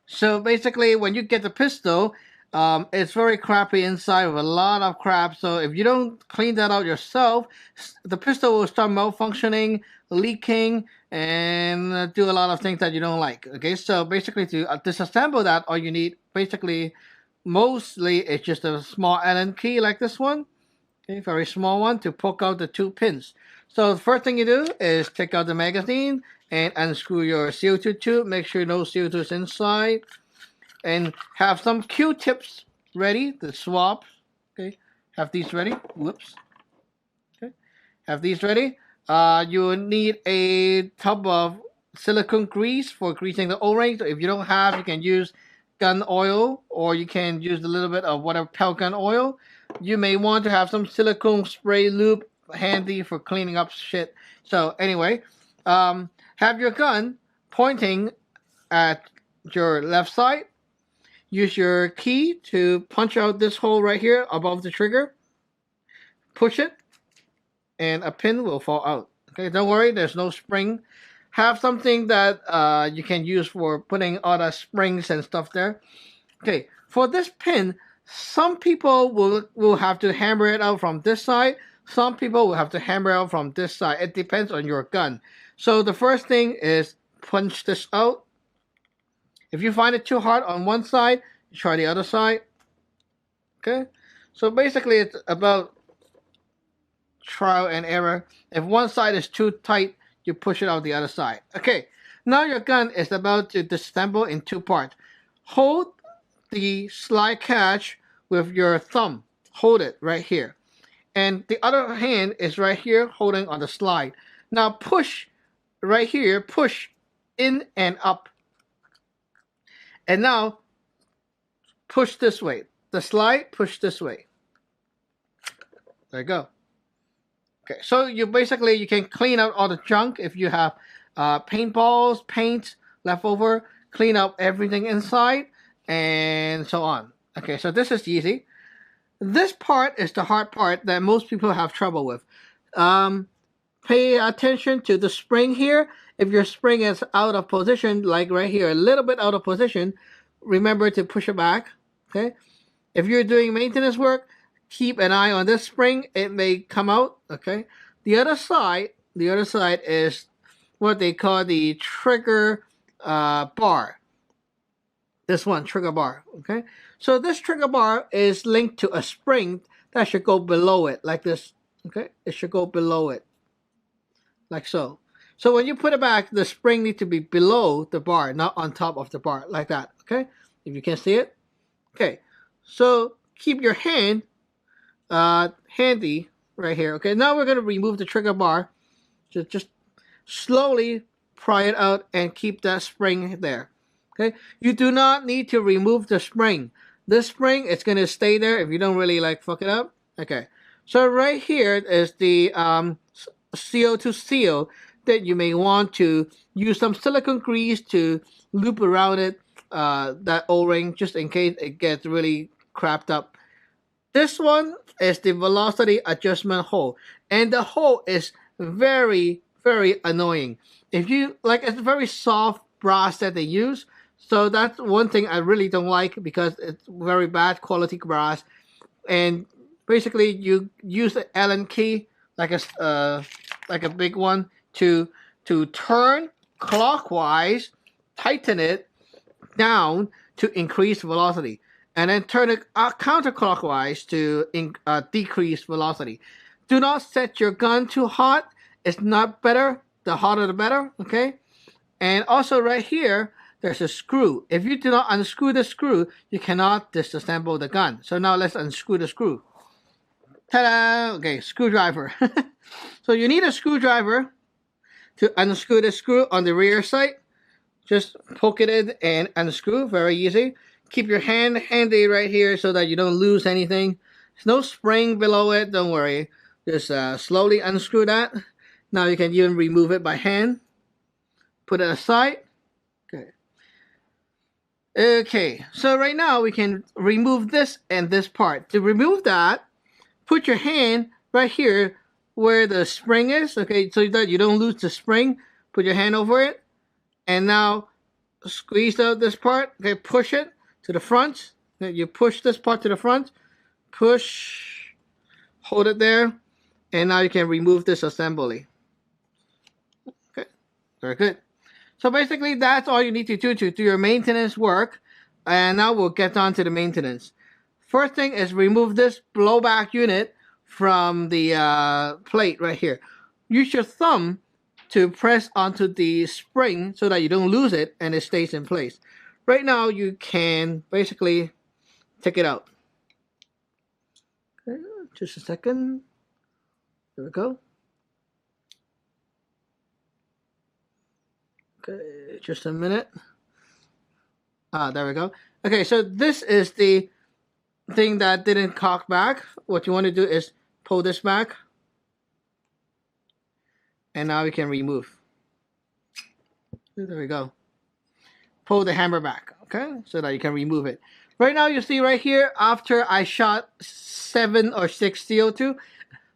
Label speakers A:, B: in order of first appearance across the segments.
A: So basically, when you get the pistol, it's very crappy inside with a lot of crap. So if you don't clean that out yourself, the pistol will start malfunctioning, leaking, and do a lot of things that you don't like. Okay, so basically to disassemble that, all you need basically mostly it's just a small Allen key like this one. Okay, very small one to poke out the two pins. So the first thing you do is take out the magazine and unscrew your CO2 tube. Make sure no CO2 is inside. And have some Q-tips ready to swab. Okay, have these ready. Whoops. Okay, have these ready. You will need a tub of silicone grease for greasing the O-ring. So if you don't have, you can use gun oil, or you can use a little bit of whatever pellet gun oil. You may want to have some silicone spray lube handy for cleaning up shit. So anyway, have your gun pointing at your left side. Use your key to punch out this hole right here above the trigger. Push it, and a pin will fall out. Okay, don't worry, there's no spring. Have something that you can use for putting all the springs and stuff there. Okay, for this pin, some people will have to hammer it out from this side. Some people will have to hammer out from this side. It depends on your gun. So the first thing is punch this out. If you find it too hard on one side, try the other side. Okay, so basically it's about trial and error. If one side is too tight, you push it out the other side. Okay, now your gun is about to disassemble in two parts. Hold the slide catch with your thumb. Hold it right here. And the other hand is right here holding on the slide. Now push right here, push in and up. And now push this way. The slide, push this way. There you go. Okay, so you basically, you can clean out all the junk if you have paintballs, paint left over, clean up everything inside, and so on. Okay, so this is easy. This part is the hard part that most people have trouble with. Pay attention to the spring here. If your spring is out of position, like right here, a little bit out of position, remember to push it back. Okay. If you're doing maintenance work, keep an eye on this spring. It may come out. Okay. The other side is what they call the trigger bar. This one, trigger bar. Okay. So this trigger bar is linked to a spring that should go below it, like this. Okay. It should go below it, like so. So when you put it back, the spring needs to be below the bar, not on top of the bar, like that. Okay. If you can see it. Okay. So keep your hand handy right here. Okay, now we're going to remove the trigger bar. Just slowly pry it out and keep that spring there. Okay, you do not need to remove the spring. This spring is going to stay there if you don't really like fuck it up. Okay, so right here is the CO2 seal that you may want to use some silicone grease to loop around it, that O-ring, just in case it gets really crapped up. This one is the velocity adjustment hole, and the hole is very, very annoying. If you like, it's very soft brass that they use, so that's one thing I really don't like because it's very bad quality brass. And basically, you use an Allen key like a big one to turn clockwise, tighten it down to increase velocity, and then turn it counterclockwise to decrease velocity. Do not set your gun too hot. It's not better. The hotter the better, okay? And also right here, there's a screw. If you do not unscrew the screw, you cannot disassemble the gun. So now let's unscrew the screw. Ta-da! Okay, screwdriver. So you need a screwdriver to unscrew the screw on the rear side. Just poke it in and unscrew, very easy. Keep your hand handy right here so that you don't lose anything. There's no spring below it, don't worry. Just slowly unscrew that. Now you can even remove it by hand. Put it aside. Okay. Okay, so right now we can remove this and this part. To remove that, put your hand right here where the spring is, okay, so that you don't lose the spring. Put your hand over it. And now squeeze out this part. Okay, push it to the front. Okay, you push this part to the front. Push, hold it there, and now you can remove this assembly. Okay, very good. So basically, that's all you need to do your maintenance work. And now we'll get on to the maintenance. First thing is remove this blowback unit from the plate right here. Use your thumb to press onto the spring so that you don't lose it and it stays in place. Right now, you can basically take it out. Okay, just a second. There we go. Okay, just a minute. There we go. Okay, so this is the thing that didn't cock back. What you want to do is pull this back. And now we can remove. There we go. Pull the hammer back, okay? So that you can remove it. Right now, you see right here, after I shot 7 or 6 CO2,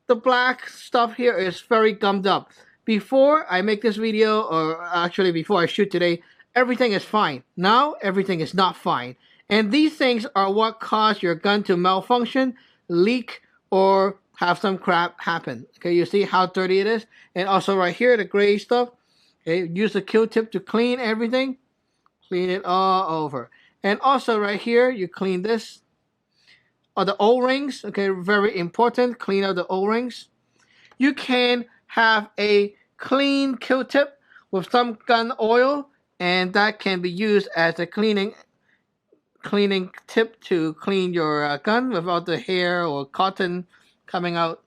A: the black stuff here is very gummed up. Before I make this video, or actually before I shoot today, everything is fine. Now, everything is not fine. And these things are what cause your gun to malfunction, leak, or have some crap happen. Okay, you see how dirty it is? And also right here, the gray stuff. Okay, use the Q-tip to clean everything. Clean it all over. And also right here, you clean this. Or the O-rings, okay, very important. Clean out the O-rings. You can have a clean Q-tip with some gun oil, and that can be used as a cleaning tip to clean your gun without the hair or cotton coming out.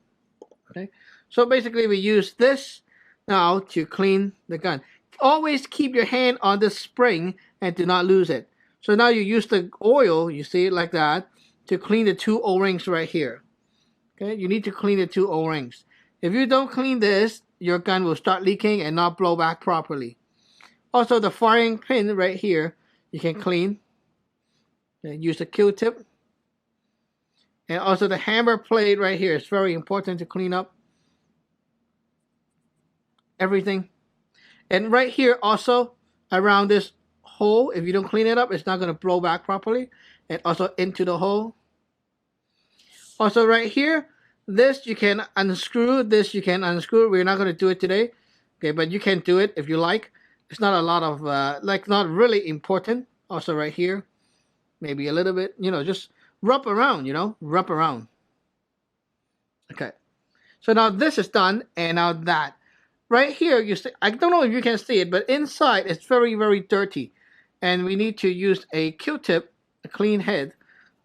A: Okay, so basically we use this now to clean the gun. Always keep your hand on the spring and do not lose it. So now you use the oil, you see it like that, to clean the 2 O-rings right here. Okay, you need to clean the 2 O-rings. If you don't clean this, your gun will start leaking and not blow back properly. Also, the firing pin right here, you can clean. And use a Q-tip. And also the hammer plate right here is very important to clean up everything. And right here also, around this hole, if you don't clean it up, it's not going to blow back properly. And also into the hole. Also right here, this you can unscrew, this you can unscrew. We're not going to do it today. Okay, but you can do it if you like. It's not a lot of, not really important. Also right here, maybe a little bit, just rub around, rub around. Okay, so now this is done, and now that. Right here, you see, I don't know if you can see it, but inside it's very, very dirty. And we need to use a Q-tip, a clean head,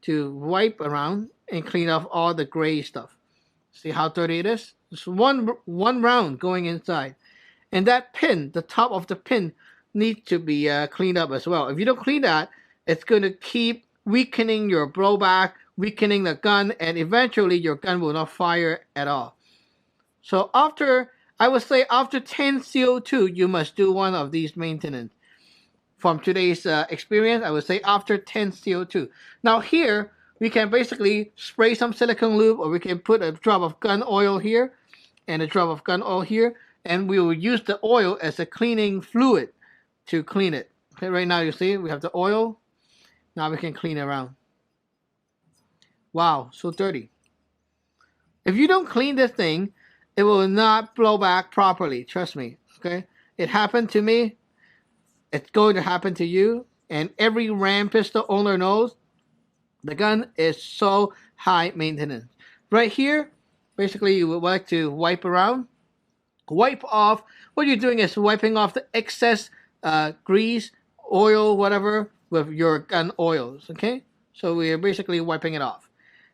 A: to wipe around and clean off all the gray stuff. See how dirty it is? Just one round going inside. And that pin, the top of the pin, needs to be cleaned up as well. If you don't clean that, it's going to keep weakening your blowback, weakening the gun, and eventually your gun will not fire at all. So I would say after 10 CO2, you must do one of these maintenance. From today's experience, I would say after 10 CO2. Now here, we can basically spray some silicone lube, or we can put a drop of gun oil here and a drop of gun oil here, and we will use the oil as a cleaning fluid to clean it. Okay, right now you see we have the oil. Now we can clean around. Wow, so dirty. If you don't clean this thing, it will not blow back properly. Trust me, okay? It happened to me. It's going to happen to you. And every Ram pistol owner knows the gun is so high maintenance. Right here, basically you would like to wipe around. Wipe off. What you're doing is wiping off the excess grease, oil, whatever, with your gun oils, okay? So we're basically wiping it off.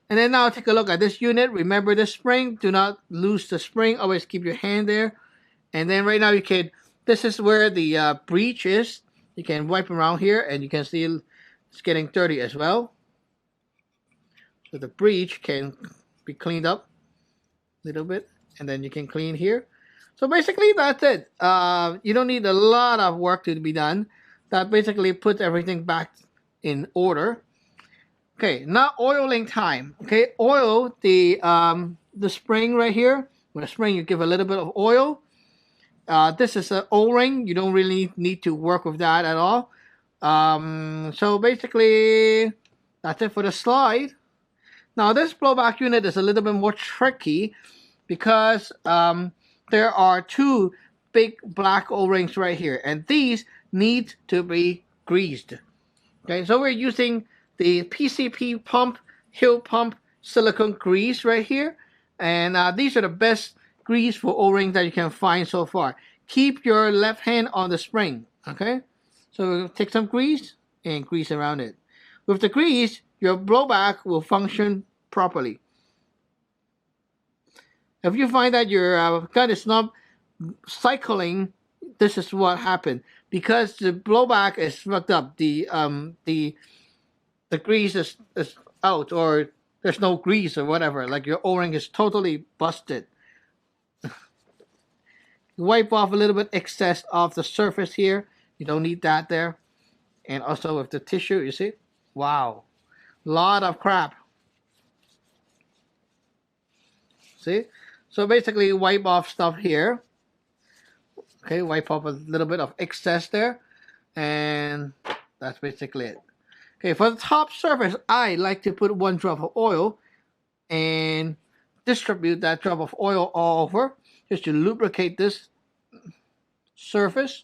A: And then now take a look at this unit. Remember the spring. Do not lose the spring. Always keep your hand there. And then right now you can, this is where the breech is. You can wipe around here and you can see it's getting dirty as well. So the breech can be cleaned up a little bit. And then you can clean here. So basically that's it. You don't need a lot of work to be done. That basically puts everything back in order. Okay, now oiling time. Okay, oil the spring right here. With a spring, you give a little bit of oil. This is an O-ring. You don't really need to work with that at all. So basically, that's it for the slide. Now this blowback unit is a little bit more tricky because there are two big black O-rings right here, and these need to be greased. Okay, so we're using the PCP pump, heel pump silicone grease right here, and these are the best grease for O-rings that you can find so far. Keep your left hand on the spring, okay? So take some grease and grease around it. With the grease, your blowback will function properly. If you find that your gun is not cycling, this is what happened. Because the blowback is fucked up, the grease is out, or there's no grease or whatever. Like your O-ring is totally busted. Wipe off a little bit excess of the surface here. You don't need that there. And also with the tissue, you see? Wow. Lot of crap. See? So basically wipe off stuff here. Okay, wipe off a little bit of excess there. And that's basically it. Okay, for the top surface, I like to put 1 drop of oil and distribute that drop of oil all over just to lubricate this surface.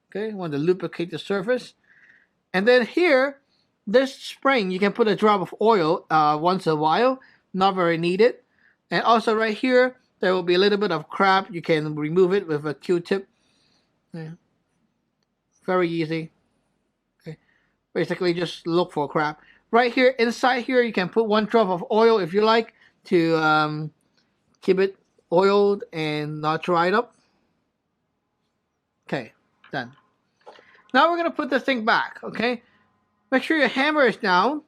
A: Okay, want to lubricate the surface. And then here, this spring, you can put a drop of oil once in a while, not very needed. And also right here, there will be a little bit of crap. You can remove it with a Q-tip. Yeah. Very easy. Okay. Basically, just look for crap. Right here, inside here, you can put 1 drop of oil if you like to keep it oiled and not dried up. Okay, done. Now we're going to put this thing back, okay? Make sure your hammer is down.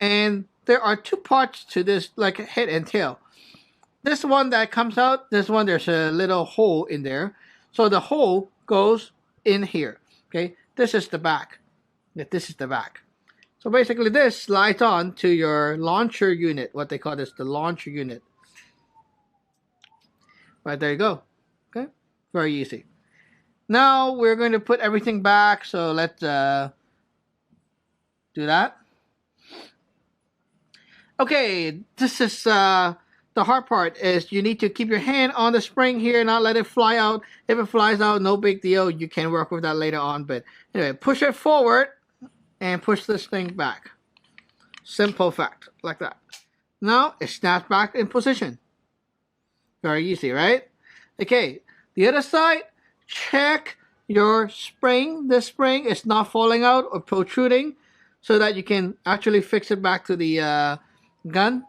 A: And there are 2 parts to this, like head and tail. This one that comes out, this one, there's a little hole in there. So the hole goes in here, okay? This is the back. Yeah, this is the back. So basically this slides on to your launcher unit. What they call this, the launcher unit. Right, there you go. Okay, very easy. Now we're going to put everything back. So let's do that. Okay, this is the hard part is you need to keep your hand on the spring here, not let it fly out. If it flies out, no big deal. You can work with that later on. But anyway, push it forward and push this thing back. Simple fact, like that. Now it snaps back in position. Very easy, right? Okay, the other side, check your spring. This spring is not falling out or protruding so that you can actually fix it back to the gun.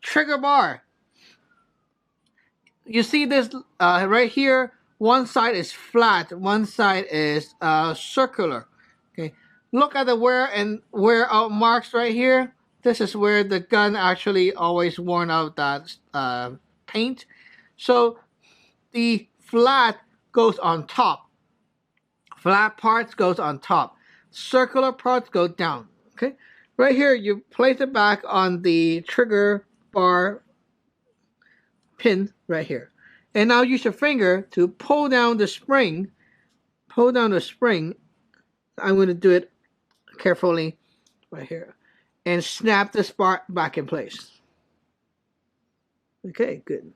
A: Trigger bar. You see this right here, one side is flat, one side is circular. Okay, look at the wear out marks right here. This is where the gun actually always worn out that paint. So the flat goes on top. Flat parts goes on top. Circular parts go down. Okay, right here you place it back on the trigger bar pin right here. And now use your finger to pull down the spring. Pull down the spring. I'm going to do it carefully right here. And snap this bar back in place. Okay, good.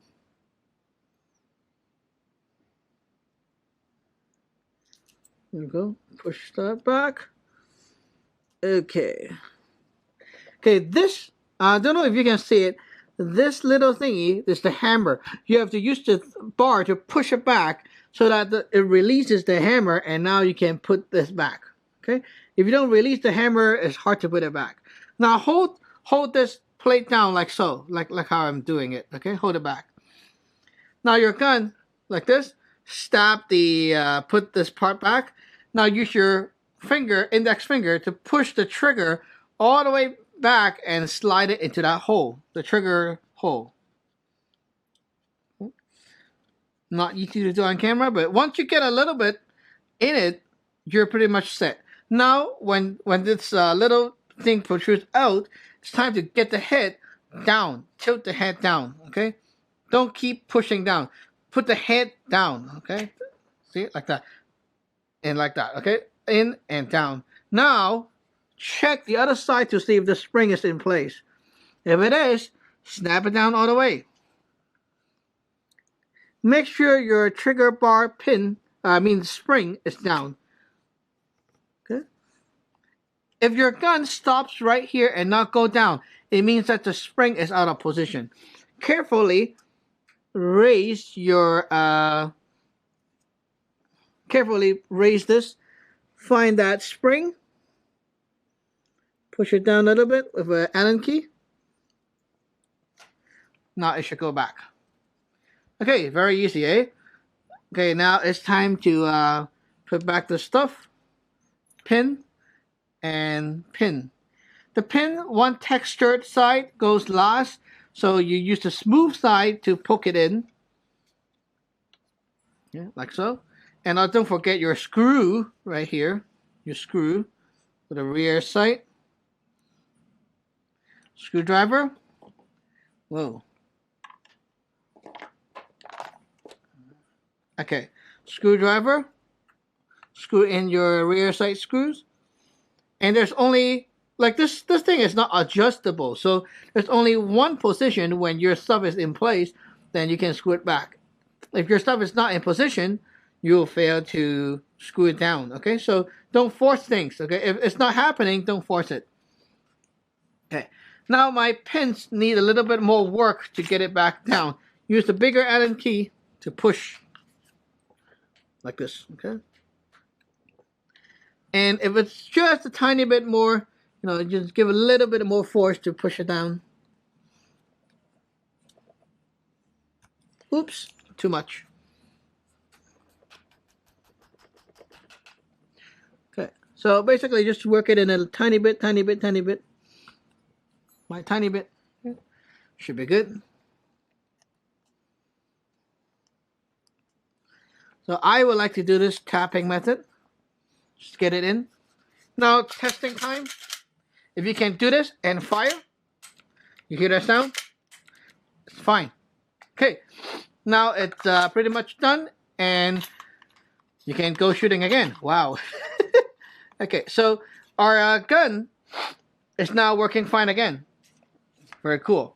A: There we go. Push that back. Okay. Okay, this, I don't know if you can see it. This little thingy is the hammer. You have to use the bar to push it back so that it releases the hammer, and now you can put this back. Okay? If you don't release the hammer, it's hard to put it back. Now hold this plate down like so, like how I'm doing it. Okay? Hold it back. Now your gun, like this, stab the, put this part back. Now use your finger, index finger, to push the trigger all the way back and slide it into that hole, the trigger hole. Not easy to do on camera, but once you get a little bit in it, you're pretty much set. Now, when this little thing protrudes out, it's time to get the head down. Tilt the head down, okay? Don't keep pushing down. Put the head down, okay? See, like that. And like that, okay? in and down. Now, check the other side to see if the spring is in place. If it is, snap it down all the way. Make sure your trigger bar spring is down. Okay. If your gun stops right here and not go down, it means that the spring is out of position. Carefully raise your this. Find that spring. Push it down a little bit with an Allen key. Now it should go back. Okay, very easy, eh? Okay, now it's time to put back the stuff. Pin and pin. The pin, one textured side goes last, so you use the smooth side to poke it in. Yeah, like so. And now don't forget your screw right here. Your screw for the rear sight. Screwdriver. Whoa. Okay. Screwdriver. Screw in your rear sight screws. And there's only, like this thing is not adjustable. So there's only one position when your stuff is in place, then you can screw it back. If your stuff is not in position, you'll fail to screw it down. Okay, so don't force things. Okay, if it's not happening, don't force it. Okay, now my pins need a little bit more work to get it back down. Use the bigger Allen key to push like this. Okay, and if it's just a tiny bit more, just give a little bit more force to push it down. Oops, too much. Okay, so basically just work it in a tiny bit. My tiny bit. Should be good. So I would like to do this tapping method. Just get it in. Now testing time. If you can do this and fire, you hear that sound? It's fine. Okay, now it's pretty much done, and you can go shooting again. Wow. Okay, so our gun is now working fine again. Very cool.